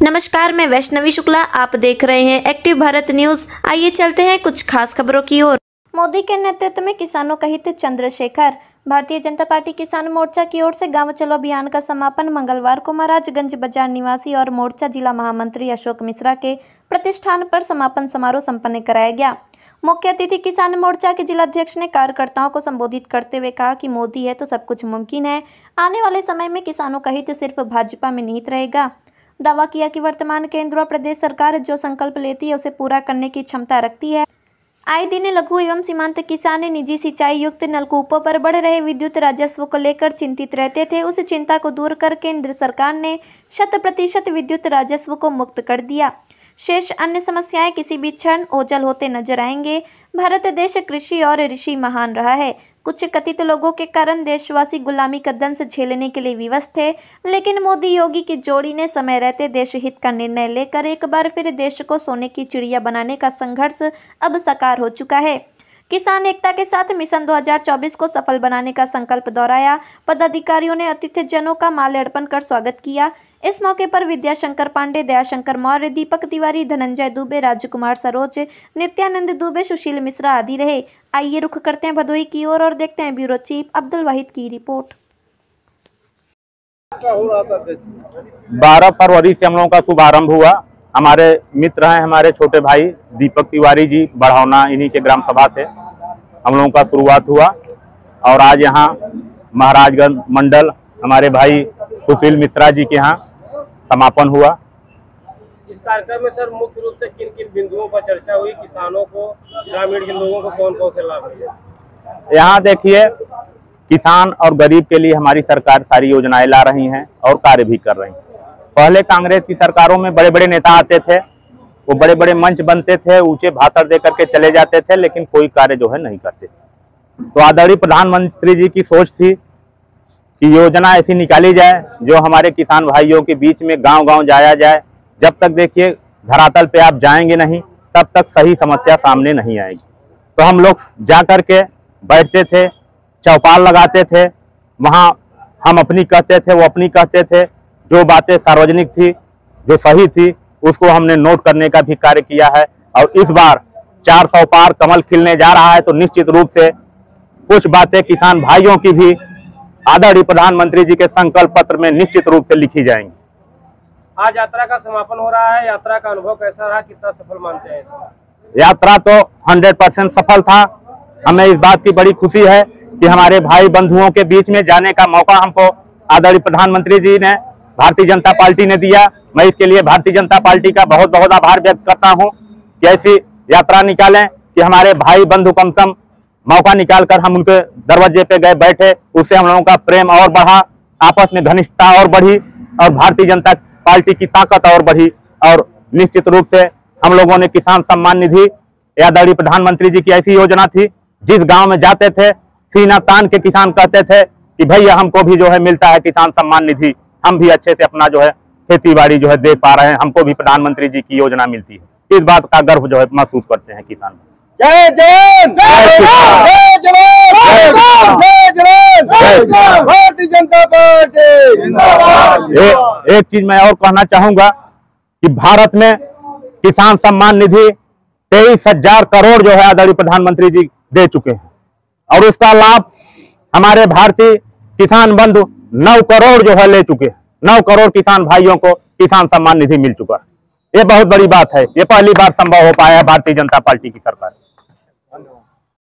नमस्कार, मैं वैष्णवी शुक्ला। आप देख रहे हैं एक्टिव भारत न्यूज। आइए चलते हैं कुछ खास खबरों की ओर। मोदी के नेतृत्व में किसानों का हित। चंद्रशेखर। भारतीय जनता पार्टी किसान मोर्चा की ओर से गांव चलो अभियान का समापन मंगलवार को महाराजगंज बाजार निवासी और मोर्चा जिला महामंत्री अशोक मिश्रा के प्रतिष्ठान पर समापन समारोह संपन्न कराया गया। मुख्य अतिथि किसान मोर्चा के जिलाध्यक्ष ने कार्यकर्ताओं को संबोधित करते हुए कहा कि मोदी है तो सब कुछ मुमकिन है। आने वाले समय में किसानों का हित सिर्फ भाजपा में निहित रहेगा। दावा किया कि वर्तमान केंद्र व प्रदेश सरकार जो संकल्प लेती है उसे पूरा करने की क्षमता रखती है। आए दिन लघु एवं सीमांत किसान निजी सिंचाई युक्त नलकूपों पर बढ़ रहे विद्युत राजस्व को लेकर चिंतित रहते थे। उस चिंता को दूर कर केंद्र सरकार ने 100% विद्युत राजस्व को मुक्त कर दिया। शेष अन्य समस्याएं किसी भी क्षण ओझल होते नजर आएंगे। भारत देश कृषि और ऋषि महान रहा है। कुछ कथित लोगों के कारण देशवासी गुलामी का दंश झेलने के लिए विवश थे, लेकिन मोदी योगी की जोड़ी ने समय रहते देश हित का निर्णय लेकर एक बार फिर देश को सोने की चिड़िया बनाने का संघर्ष अब साकार हो चुका है। किसान एकता के साथ मिशन 2024 को सफल बनाने का संकल्प दोहराया। पदाधिकारियों ने अतिथिजनों का माल्यार्पण कर स्वागत किया। इस मौके पर विद्याशंकर पांडे, दयाशंकर मौर्य, दीपक तिवारी, धनंजय दुबे, राजकुमार सरोज, नित्यानंद दुबे, सुशील मिश्रा आदि रहे। आइए रुख करते हैं भदोही की ओर और देखते हैं ब्यूरो चीफ अब्दुल वाहिद की रिपोर्ट। 12 फरवरी से हम लोगों का शुभारंभ हुआ। हमारे मित्र हैं, हमारे छोटे भाई दीपक तिवारी जी बढ़ावना, इन्हीं के ग्राम सभा से हम लोगों का शुरुआत हुआ और आज यहाँ महाराजगंज मंडल हमारे भाई सुशील मिश्रा जी के यहाँ समापन हुआ। इस कार्यक्रम में सर मुख्य रूप से किन किन बिंदुओं पर चर्चा हुई? किसानों को, ग्रामीण के लोगों को कौन कौन से लाभ मिले? यहाँ देखिए, किसान और गरीब के लिए हमारी सरकार सारी योजनाएं ला रही हैं और कार्य भी कर रही हैं। पहले कांग्रेस की सरकारों में बड़े बड़े नेता आते थे, वो बड़े बड़े मंच बनते थे, ऊंचे भाषण दे करके चले जाते थे, लेकिन कोई कार्य जो है नहीं करते। तो आदरणीय प्रधानमंत्री जी की सोच थी कि योजना ऐसी निकाली जाए जो हमारे किसान भाइयों के बीच में गांव गांव जाया जाए। जब तक देखिए धरातल पे आप जाएंगे नहीं, तब तक सही समस्या सामने नहीं आएगी। तो हम लोग जा करके बैठते थे, चौपाल लगाते थे, वहाँ हम अपनी कहते थे, वो अपनी कहते थे। जो बातें सार्वजनिक थी, जो सही थी, उसको हमने नोट करने का भी कार्य किया है। और इस बार 400 पार कमल खिलने जा रहा है, तो निश्चित रूप से कुछ बातें किसान भाइयों की भी आदरणीय प्रधानमंत्री जी के संकल्प पत्र में निश्चित रूप से लिखी जाएंगी। आज यात्रा का समापन हो रहा है, यात्रा का अनुभव कैसा रहा, कितना सफल मानते हैं? यात्रा तो 100% सफल था। हमें इस बात की बड़ी खुशी है कि हमारे भाई बंधुओं के बीच में जाने का मौका हमको आदरणीय प्रधानमंत्री जी ने, भारतीय जनता पार्टी ने दिया। मैं इसके लिए भारतीय जनता पार्टी का बहुत बहुत आभार व्यक्त करता हूं कि ऐसी यात्रा निकालें कि हमारे भाई बंधु कम से कम मौका निकालकर हम उनके दरवाजे पे गए बैठे, उससे हम लोगों का प्रेम और बढ़ा, आपस में घनिष्ठता और बढ़ी और भारतीय जनता पार्टी की ताकत और बढ़ी। और निश्चित रूप से हम लोगों ने किसान सम्मान निधि, आदरणीय प्रधानमंत्री जी की ऐसी योजना थी, जिस गांव में जाते थे सीना तान के किसान कहते थे कि भैया हमको भी जो है मिलता है किसान सम्मान निधि, हम भी अच्छे से अपना जो है खेती बाड़ी जो है देख पा रहे हैं, हमको भी प्रधानमंत्री जी की योजना मिलती है। इस बात का गर्व जो है महसूस करते हैं किसान। जय जवान, जय जवान, जय जवान, जय जवान, भारतीय जनता पार्टी जिंदाबाद। एक चीज मैं और कहना चाहूंगा कि भारत में किसान सम्मान निधि 23,000 करोड़ जो है आदरणीय प्रधानमंत्री जी दे चुके हैं और उसका लाभ हमारे भारतीय किसान बंधु 9 करोड़ जो है ले चुके हैं। 9 करोड़ किसान भाइयों को किसान सम्मान निधि मिल चुका है। ये बहुत बड़ी बात है। ये पहली बार संभव हो पाया है भारतीय जनता पार्टी की सरकार।